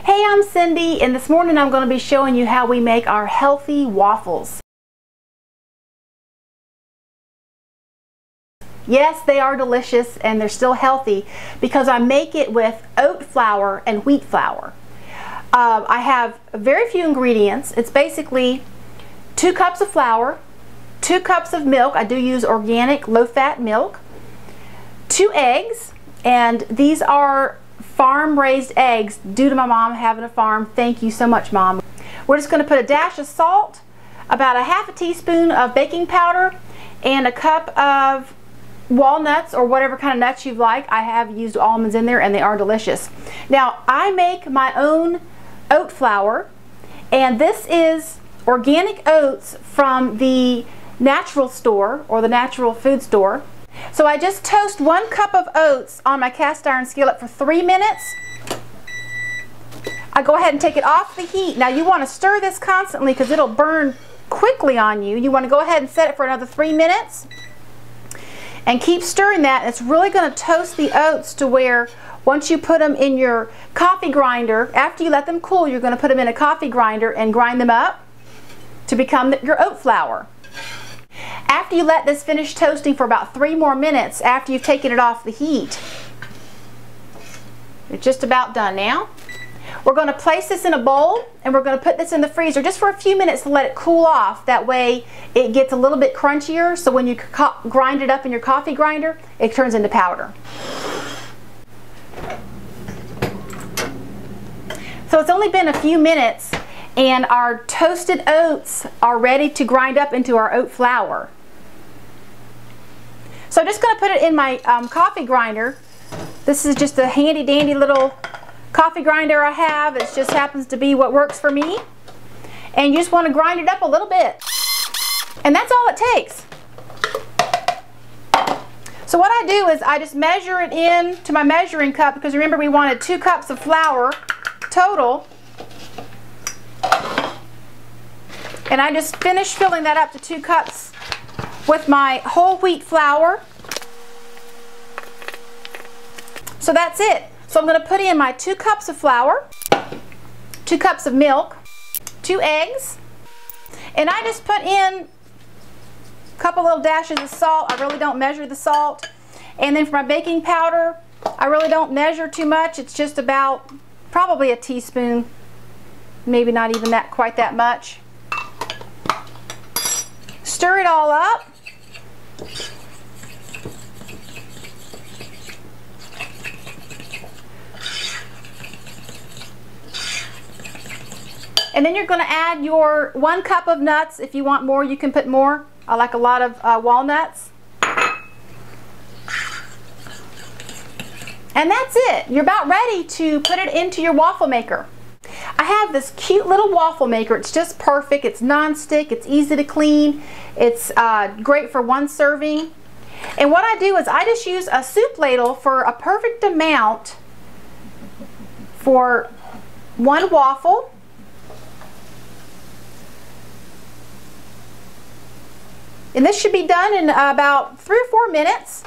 Hey, I'm Cindy, and this morning I'm going to be showing you how we make our healthy waffles. Yes, they are delicious and they're still healthy because I make it with oat flour and wheat flour. I have very few ingredients. It's basically 2 cups of flour, 2 cups of milk. I do use organic low-fat milk, 2 eggs, and these are farm-raised eggs due to my mom having a farm. Thank you so much, Mom. We're just going to put a dash of salt, about a half a teaspoon of baking powder, and a cup of walnuts or whatever kind of nuts you like. I have used almonds in there and they are delicious. Now, I make my own oat flour, and this is organic oats from the natural store or the natural food store. So I just toast 1 cup of oats on my cast iron skillet for 3 minutes. I go ahead and take it off the heat. Now you want to stir this constantly because it'll burn quickly on you. You want to go ahead and set it for another 3 minutes and keep stirring that. It's really going to toast the oats to where once you put them in your coffee grinder, after you let them cool, you're going to put them in a coffee grinder and grind them up to become your oat flour. After you let this finish toasting for about 3 more minutes after you've taken it off the heat, it's just about done now. We're going to place this in a bowl and we're going to put this in the freezer just for a few minutes to let it cool off. That way it gets a little bit crunchier, so when you grind it up in your coffee grinder, it turns into powder. So it's only been a few minutes and our toasted oats are ready to grind up into our oat flour. So I'm just going to put it in my coffee grinder. This is just a handy dandy little coffee grinder I have. It just happens to be what works for me. And you just want to grind it up a little bit. And that's all it takes. So what I do is I just measure it in to my measuring cup, because remember we wanted 2 cups of flour total. And I just finished filling that up to 2 cups with my whole wheat flour. So that's it. So I'm going to put in my 2 cups of flour, 2 cups of milk, 2 eggs, and I just put in a couple little dashes of salt. I really don't measure the salt. And then for my baking powder, I really don't measure too much. It's just about probably a teaspoon, maybe not even that quite that much. Stir it all up. And then you're going to add your 1 cup of nuts. If you want more, you can put more. I like a lot of walnuts. And that's it. You're about ready to put it into your waffle maker. I have this cute little waffle maker. It's just perfect. It's non-stick. It's easy to clean. It's great for 1 serving. And what I do is I just use a soup ladle for a perfect amount for 1 waffle. And this should be done in about 3 or 4 minutes.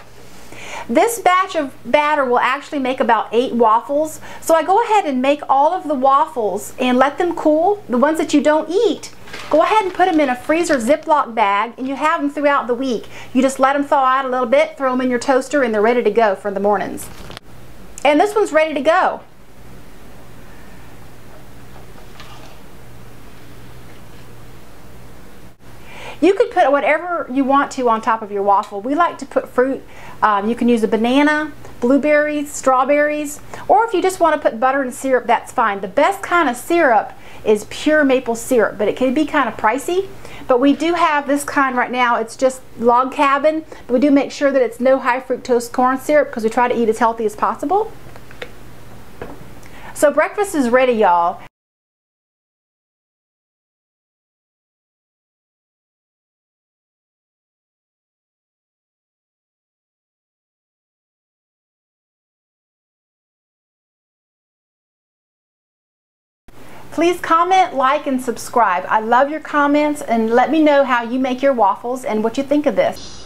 This batch of batter will actually make about 8 waffles. So I go ahead and make all of the waffles and let them cool. The ones that you don't eat, go ahead and put them in a freezer Ziploc bag, and you have them throughout the week. You just let them thaw out a little bit, throw them in your toaster, and they're ready to go for the mornings. And this one's ready to go. You could put whatever you want to on top of your waffle. We like to put fruit. You can use a banana, blueberries, strawberries, or if you just want to put butter and syrup, that's fine. The best kind of syrup is pure maple syrup, but it can be kind of pricey. But we do have this kind right now. It's just log cabin, but we do make sure that it's no high fructose corn syrup because we try to eat as healthy as possible. So breakfast is ready, y'all. Please comment, like, and subscribe. I love your comments, and let me know how you make your waffles and what you think of this.